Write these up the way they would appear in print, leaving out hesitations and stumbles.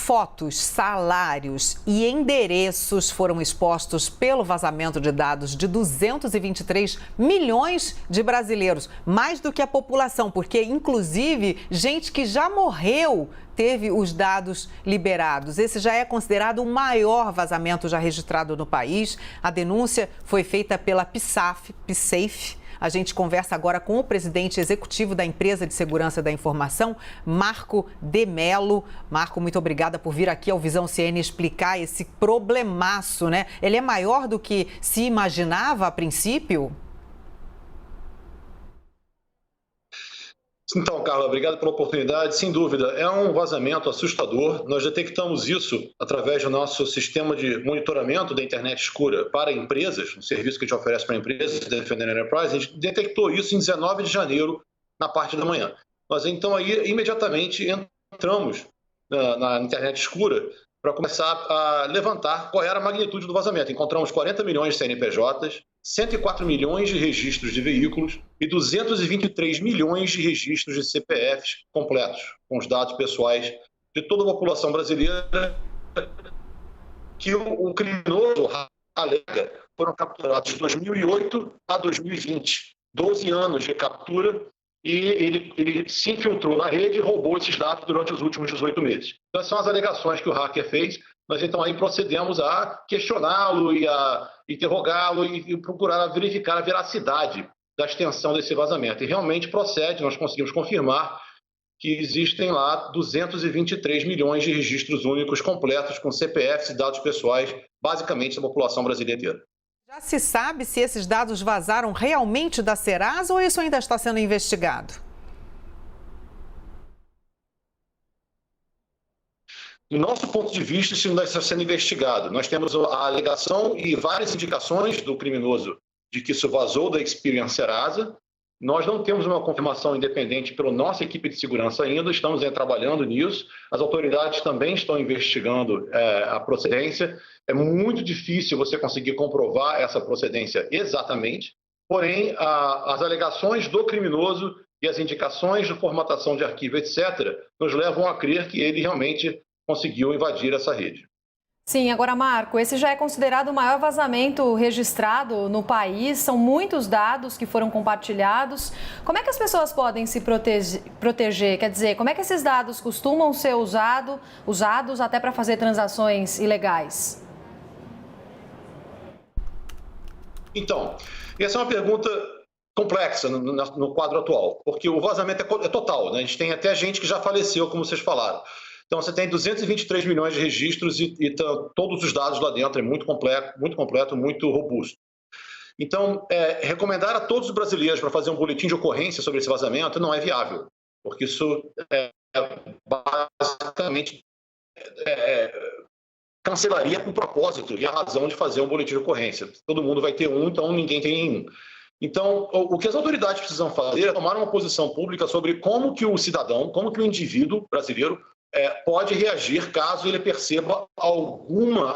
Fotos, salários e endereços foram expostos pelo vazamento de dados de 223 milhões de brasileiros, mais do que a população, porque inclusive gente que já morreu teve os dados liberados. Esse já é considerado o maior vazamento já registrado no país. A denúncia foi feita pela PSAFE. A gente conversa agora com o presidente executivo da Empresa de Segurança da Informação, Marco de Mello. Marco, muito obrigada por vir aqui ao Visão CN explicar esse problemaço, né? Ele é maior do que se imaginava a princípio? Então, Carla, obrigado pela oportunidade. Sem dúvida, é um vazamento assustador. Nós detectamos isso através do nosso sistema de monitoramento da internet escura para empresas, um serviço que a gente oferece para empresas, Defender Enterprise. A gente detectou isso em 19 de janeiro, na parte da manhã. Nós, então, aí, imediatamente entramos na internet escura para começar a levantar qual era a magnitude do vazamento. Encontramos 40 milhões de CNPJs, 104 milhões de registros de veículos e 223 milhões de registros de CPFs completos, com os dados pessoais de toda a população brasileira que o criminoso alega foram capturados de 2008 a 2020. 12 anos de captura e ele se infiltrou na rede e roubou esses dados durante os últimos 18 meses. Então, essas são as alegações que o hacker fez. Nós, então, aí procedemos a questioná-lo e a interrogá-lo e procurar verificar a veracidade da extensão desse vazamento. E realmente procede, nós conseguimos confirmar que existem lá 223 milhões de registros únicos completos com CPFs e dados pessoais, basicamente da população brasileira inteira. Já se sabe se esses dados vazaram realmente da Serasa ou isso ainda está sendo investigado? Do nosso ponto de vista, isso ainda está sendo investigado. Nós temos a alegação e várias indicações do criminoso de que isso vazou da Experian Serasa. Nós não temos uma confirmação independente pela nossa equipe de segurança ainda, estamos trabalhando nisso. As autoridades também estão investigando a procedência. É muito difícil você conseguir comprovar essa procedência exatamente, porém, as alegações do criminoso e as indicações de formatação de arquivo, etc., nos levam a crer que ele realmente conseguiu invadir essa rede. Sim, agora, Marco, esse já é considerado o maior vazamento registrado no país. São muitos dados que foram compartilhados. Como é que as pessoas podem se proteger? Quer dizer, como é que esses dados costumam ser usados até para fazer transações ilegais? Então, essa é uma pergunta complexa no quadro atual, porque o vazamento é total, né? A gente tem até gente que já faleceu, como vocês falaram. Então, você tem 223 milhões de registros e todos os dados lá dentro, é muito completo, muito robusto. Então, recomendar a todos os brasileiros para fazer um boletim de ocorrência sobre esse vazamento não é viável, porque isso basicamente cancelaria o propósito e a razão de fazer um boletim de ocorrência. Todo mundo vai ter um, então ninguém tem nenhum. Então, o que as autoridades precisam fazer é tomar uma posição pública sobre como que o cidadão, como que o indivíduo brasileiro pode reagir caso ele perceba alguma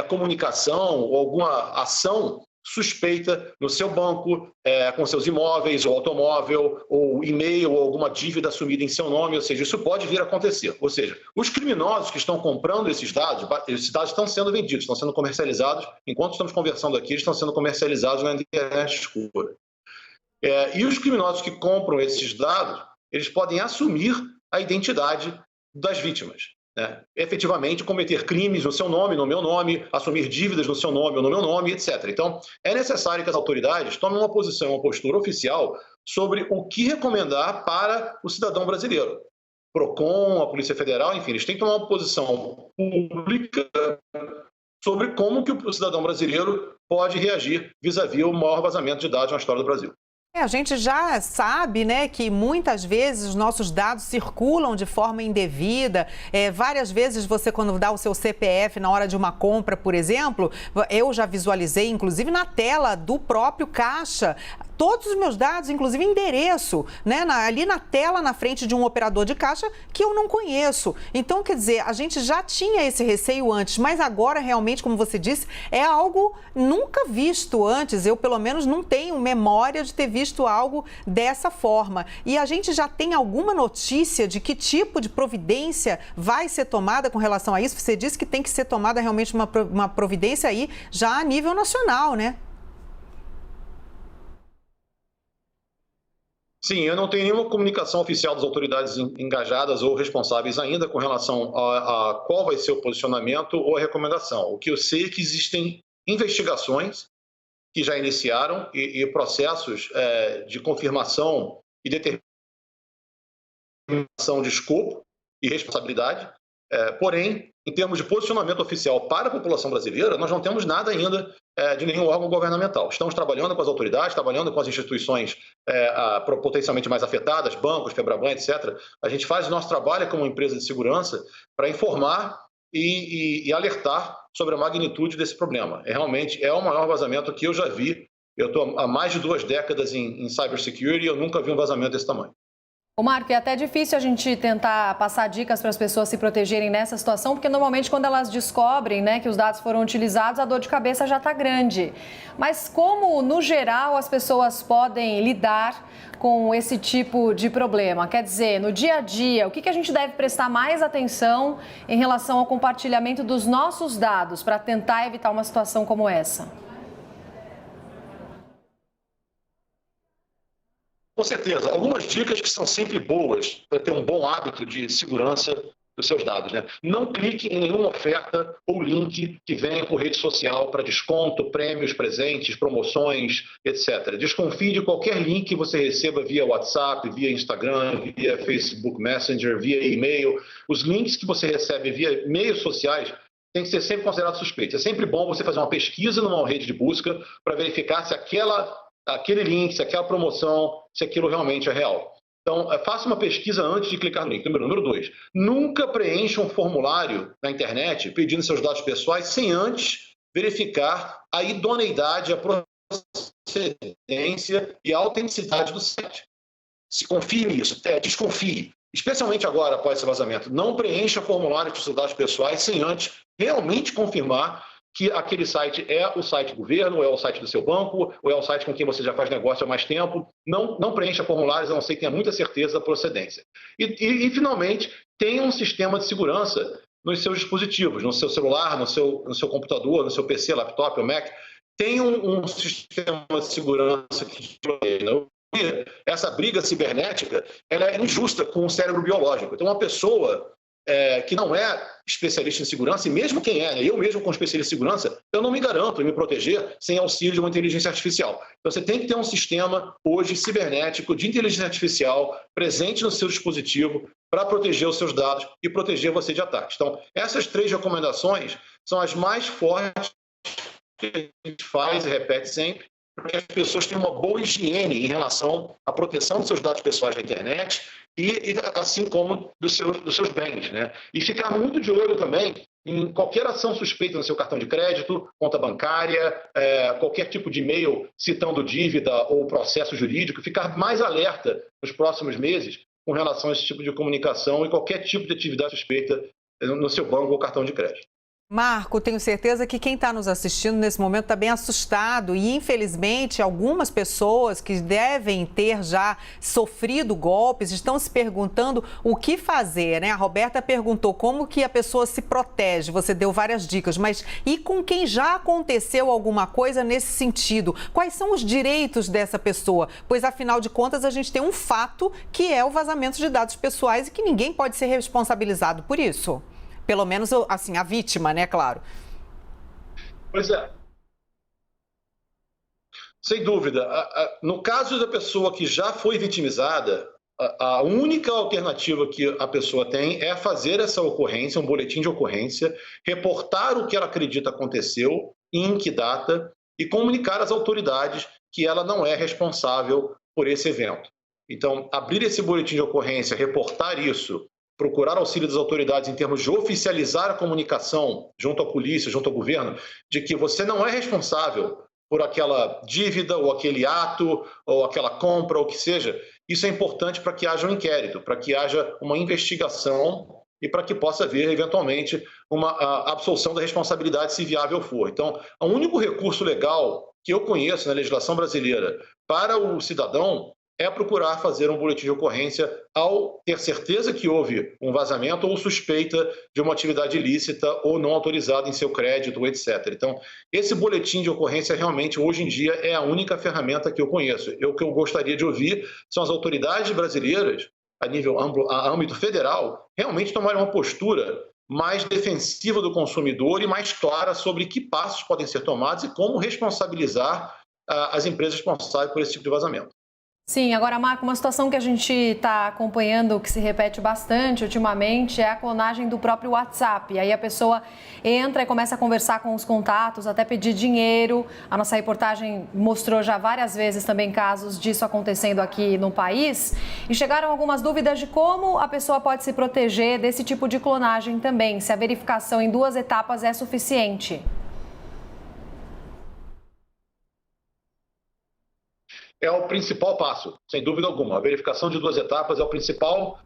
comunicação ou alguma ação suspeita no seu banco, com seus imóveis ou automóvel, ou e-mail, ou alguma dívida assumida em seu nome, ou seja, isso pode vir a acontecer. Ou seja, os criminosos que estão comprando esses dados estão sendo vendidos, estão sendo comercializados, enquanto estamos conversando aqui, eles estão sendo comercializados na internet escura. E os criminosos que compram esses dados, eles podem assumir a identidade das vítimas, né? Efetivamente cometer crimes no seu nome, no meu nome, assumir dívidas no seu nome ou no meu nome, etc. Então, é necessário que as autoridades tomem uma posição, uma postura oficial sobre o que recomendar para o cidadão brasileiro. PROCON, a Polícia Federal, enfim, eles têm que tomar uma posição pública sobre como que o cidadão brasileiro pode reagir vis-à-vis o maior vazamento de dados na história do Brasil. A gente já sabe, né, que muitas vezes os nossos dados circulam de forma indevida. Várias vezes você, quando dá o seu CPF na hora de uma compra, por exemplo, eu já visualizei, inclusive na tela do próprio caixa, todos os meus dados, inclusive endereço, né, ali na tela, na frente de um operador de caixa que eu não conheço. Então, quer dizer, a gente já tinha esse receio antes, mas agora realmente, como você disse, é algo nunca visto antes. Eu, pelo menos, não tenho memória de ter visto algo dessa forma. E a gente já tem alguma notícia de que tipo de providência vai ser tomada com relação a isso? Você disse que tem que ser tomada realmente uma providência aí já a nível nacional, né? Sim, eu não tenho nenhuma comunicação oficial das autoridades engajadas ou responsáveis ainda com relação a qual vai ser o posicionamento ou a recomendação. O que eu sei é que existem investigações que já iniciaram e processos de confirmação e determinação de escopo e responsabilidade. Porém, em termos de posicionamento oficial para a população brasileira, nós não temos nada ainda de nenhum órgão governamental. Estamos trabalhando com as autoridades, trabalhando com as instituições potencialmente mais afetadas, bancos, Febraban, etc. A gente faz o nosso trabalho como empresa de segurança para informar e alertar sobre a magnitude desse problema. Realmente é o maior vazamento que eu já vi. Eu estou há mais de 2 décadas em cybersecurity e eu nunca vi um vazamento desse tamanho. Ô Marco, é até difícil a gente tentar passar dicas para as pessoas se protegerem nessa situação, porque normalmente quando elas descobrem, né, que os dados foram utilizados, a dor de cabeça já está grande. Mas como, no geral, as pessoas podem lidar com esse tipo de problema? Quer dizer, no dia a dia, o que a gente deve prestar mais atenção em relação ao compartilhamento dos nossos dados para tentar evitar uma situação como essa? Com certeza. Algumas dicas que são sempre boas para ter um bom hábito de segurança dos seus dados, né? Não clique em nenhuma oferta ou link que venha por rede social para desconto, prêmios, presentes, promoções, etc. Desconfie de qualquer link que você receba via WhatsApp, via Instagram, via Facebook Messenger, via e-mail. Os links que você recebe via meios sociais têm que ser sempre considerados suspeitos. É sempre bom você fazer uma pesquisa numa rede de busca para verificar se aquele link, se aquela promoção, se aquilo realmente é real. Então, faça uma pesquisa antes de clicar no link. Número 2, nunca preencha um formulário na internet pedindo seus dados pessoais sem antes verificar a idoneidade, a procedência e a autenticidade do site. Se confie nisso, desconfie. Especialmente agora, após esse vazamento. Não preencha formulário de seus dados pessoais sem antes realmente confirmar que aquele site é o site do governo, ou é o site do seu banco, ou é o site com quem você já faz negócio há mais tempo. Não preencha formulários, a não ser que tenha muita certeza da procedência. E finalmente, tenha um sistema de segurança nos seus dispositivos, no seu celular, no seu computador, no seu PC, laptop ou Mac. Tenha um sistema de segurança que essa briga cibernética ela é injusta com o cérebro biológico. Então, uma pessoa que não é especialista em segurança, e mesmo quem eu mesmo como especialista em segurança, eu não me garanto em me proteger sem auxílio de uma inteligência artificial. Então você tem que ter um sistema hoje cibernético de inteligência artificial presente no seu dispositivo para proteger os seus dados e proteger você de ataques. Então essas 3 recomendações são as mais fortes que a gente faz e repete sempre, para que as pessoas tenham uma boa higiene em relação à proteção dos seus dados pessoais na internet e assim como dos seus bens, né? E ficar muito de olho também em qualquer ação suspeita no seu cartão de crédito, conta bancária, qualquer tipo de e-mail citando dívida ou processo jurídico, ficar mais alerta nos próximos meses com relação a esse tipo de comunicação e qualquer tipo de atividade suspeita no seu banco ou cartão de crédito. Marco, tenho certeza que quem está nos assistindo nesse momento está bem assustado e, infelizmente, algumas pessoas que devem ter já sofrido golpes estão se perguntando o que fazer, né? A Roberta perguntou como que a pessoa se protege, você deu várias dicas, mas e com quem já aconteceu alguma coisa nesse sentido? Quais são os direitos dessa pessoa? Pois, afinal de contas, a gente tem um fato que é o vazamento de dados pessoais e que ninguém pode ser responsabilizado por isso. Pelo menos, assim, a vítima, né, claro. Pois é. Sem dúvida. No caso da pessoa que já foi vitimizada, a única alternativa que a pessoa tem é fazer essa ocorrência, um boletim de ocorrência, reportar o que ela acredita aconteceu, em que data, e comunicar às autoridades que ela não é responsável por esse evento. Então, abrir esse boletim de ocorrência, reportar isso, procurar auxílio das autoridades em termos de oficializar a comunicação junto à polícia, junto ao governo, de que você não é responsável por aquela dívida, ou aquele ato, ou aquela compra, ou o que seja. Isso é importante para que haja um inquérito, para que haja uma investigação e para que possa haver, eventualmente, uma absolução da responsabilidade, se viável for. Então, o único recurso legal que eu conheço na legislação brasileira para o cidadão é procurar fazer um boletim de ocorrência ao ter certeza que houve um vazamento ou suspeita de uma atividade ilícita ou não autorizada em seu crédito, etc. Então, esse boletim de ocorrência realmente, hoje em dia, é a única ferramenta que eu conheço. O que eu gostaria de ouvir são as autoridades brasileiras, a nível âmbito federal, realmente tomarem uma postura mais defensiva do consumidor e mais clara sobre que passos podem ser tomados e como responsabilizar as empresas responsáveis por esse tipo de vazamento. Sim, agora, Marco, uma situação que a gente está acompanhando, que se repete bastante ultimamente, é a clonagem do próprio WhatsApp. Aí a pessoa entra e começa a conversar com os contatos, até pedir dinheiro. A nossa reportagem mostrou já várias vezes também casos disso acontecendo aqui no país. E chegaram algumas dúvidas de como a pessoa pode se proteger desse tipo de clonagem também, se a verificação em 2 etapas é suficiente. É o principal passo, sem dúvida alguma. A verificação de 2 etapas é o principal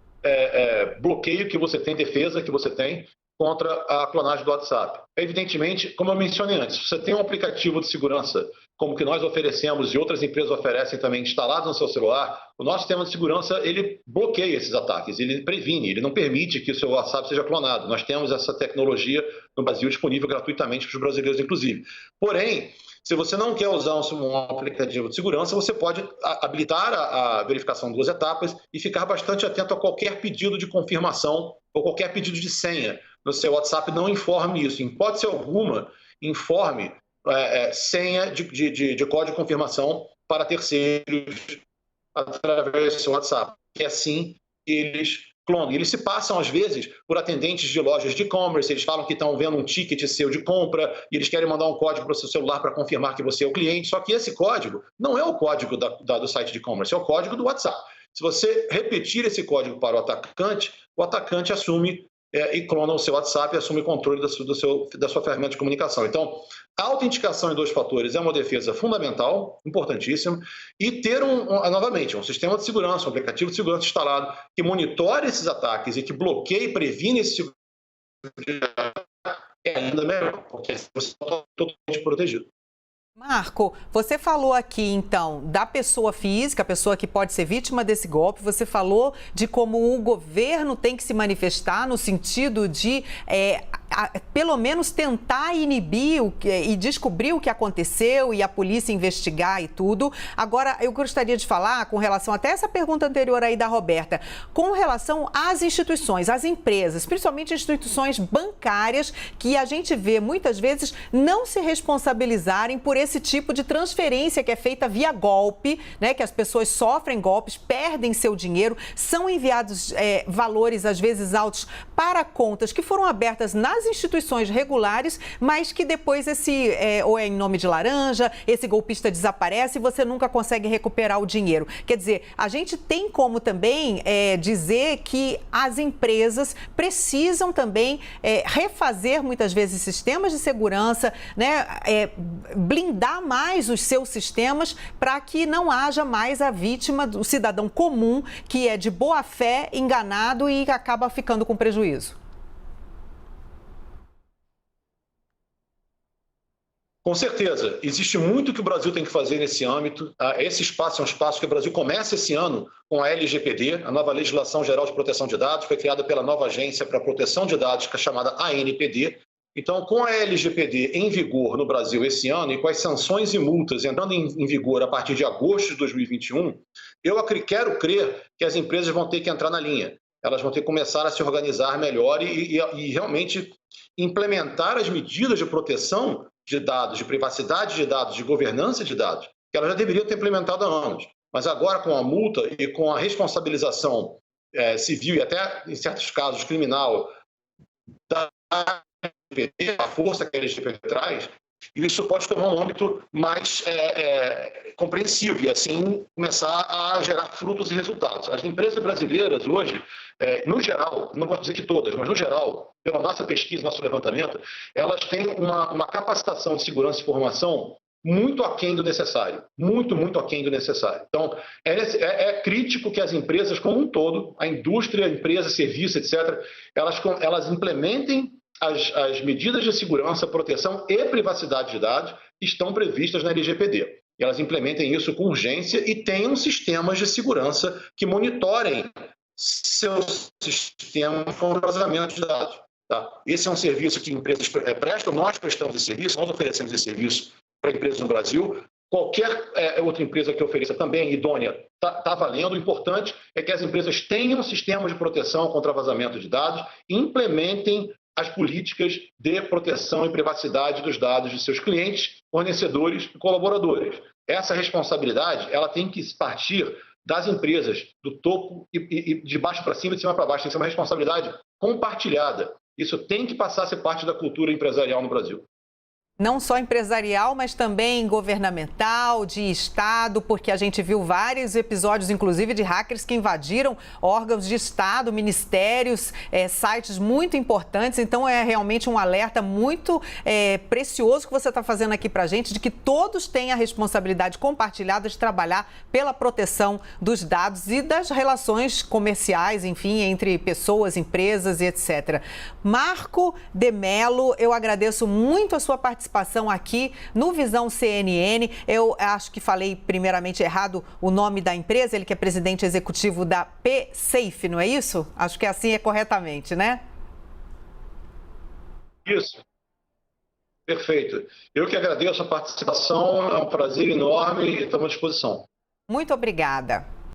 bloqueio que você tem, defesa que você tem contra a clonagem do WhatsApp. Evidentemente, como eu mencionei antes, se você tem um aplicativo de segurança, como que nós oferecemos e outras empresas oferecem também instalado no seu celular, o nosso sistema de segurança, ele bloqueia esses ataques, ele previne, ele não permite que o seu WhatsApp seja clonado. Nós temos essa tecnologia no Brasil disponível gratuitamente para os brasileiros, inclusive. Porém, se você não quer usar um aplicativo de segurança, você pode habilitar a verificação em 2 etapas e ficar bastante atento a qualquer pedido de confirmação ou qualquer pedido de senha no seu WhatsApp. Não informe isso. Em hipótese alguma, informe senha de código de confirmação para terceiros através do seu WhatsApp. E assim eles clonam. Eles se passam, às vezes, por atendentes de lojas de e-commerce, eles falam que estão vendo um ticket seu de compra e eles querem mandar um código para o seu celular para confirmar que você é o cliente, só que esse código não é o código do site de e-commerce, é o código do WhatsApp. Se você repetir esse código para o atacante assume e clona o seu WhatsApp e assume o controle da sua ferramenta de comunicação. Então, a autenticação em 2 fatores é uma defesa fundamental, importantíssima, e ter, novamente, um sistema de segurança, um aplicativo de segurança instalado que monitore esses ataques e que bloqueie e previne esse tipo de ataque é ainda melhor, porque você está totalmente protegido. Marco, você falou aqui, então, da pessoa física, a pessoa que pode ser vítima desse golpe. Você falou de como o governo tem que se manifestar no sentido de, pelo menos, tentar inibir e descobrir o que aconteceu e a polícia investigar e tudo. Agora, eu gostaria de falar com relação até essa pergunta anterior aí da Roberta, com relação às instituições, às empresas, principalmente instituições bancárias, que a gente vê muitas vezes não se responsabilizarem por esse tipo de transferência que é feita via golpe, né? Que as pessoas sofrem golpes, perdem seu dinheiro, são enviados valores, às vezes altos, para contas que foram abertas nas instituições regulares, mas que depois ou é em nome de laranja, esse golpista desaparece e você nunca consegue recuperar o dinheiro. Quer dizer, a gente tem como também dizer que as empresas precisam também refazer muitas vezes sistemas de segurança, né? Blindar mais os seus sistemas para que não haja mais a vítima do cidadão comum que é de boa fé, enganado e acaba ficando com prejuízo. Com certeza. Existe muito que o Brasil tem que fazer nesse âmbito. Esse espaço é um espaço que o Brasil começa esse ano com a LGPD, a nova Legislação Geral de Proteção de Dados, foi criada pela nova agência para a proteção de dados, que é chamada ANPD. Então, com a LGPD em vigor no Brasil esse ano e com as sanções e multas entrando em vigor a partir de agosto de 2021, eu quero crer que as empresas vão ter que entrar na linha. Elas vão ter que começar a se organizar melhor e realmente implementar as medidas de proteção de dados, de privacidade de dados, de governança de dados, que elas já deveriam ter implementado há anos. Mas agora, com a multa e com a responsabilização civil e até, em certos casos, criminal da a força que a LGPD traz, isso pode tornar um âmbito mais compreensivo e assim começar a gerar frutos e resultados. As empresas brasileiras hoje, no geral, não vou dizer que todas, mas no geral, pela nossa pesquisa, nosso levantamento, elas têm uma capacitação de segurança e informação muito aquém do necessário, muito aquém do necessário. Então, é crítico que as empresas como um todo, a indústria, empresa, serviço, etc., elas implementem as medidas de segurança, proteção e privacidade de dados que estão previstas na LGPD. Elas implementem isso com urgência e tenham sistemas de segurança que monitorem seus sistemas com vazamento de dados. Tá? Esse é um serviço que empresas prestam, nós prestamos esse serviço, nós oferecemos esse serviço para empresas no Brasil. Qualquer outra empresa que ofereça também idônea está valendo. O importante é que as empresas tenham sistemas de proteção contra vazamento de dados e implementem as políticas de proteção e privacidade dos dados de seus clientes, fornecedores e colaboradores. Essa responsabilidade ela tem que partir das empresas, do topo e de baixo para cima, de cima para baixo. Tem que ser uma responsabilidade compartilhada. Isso tem que passar a ser parte da cultura empresarial no Brasil. Não só empresarial, mas também governamental, de Estado, porque a gente viu vários episódios, inclusive, de hackers que invadiram órgãos de Estado, ministérios, sites muito importantes. Então, é realmente um alerta muito precioso que você está fazendo aqui para a gente, de que todos têm a responsabilidade compartilhada de trabalhar pela proteção dos dados e das relações comerciais, enfim, entre pessoas, empresas e etc. Marco de Mello, eu agradeço muito a sua participação aqui no Visão CNN. Eu acho que falei primeiramente errado o nome da empresa, ele que é presidente executivo da Psafe, não é isso? Acho que assim é corretamente, né? Isso. Perfeito. Eu que agradeço a participação, é um prazer enorme e estamos à disposição. Muito obrigada.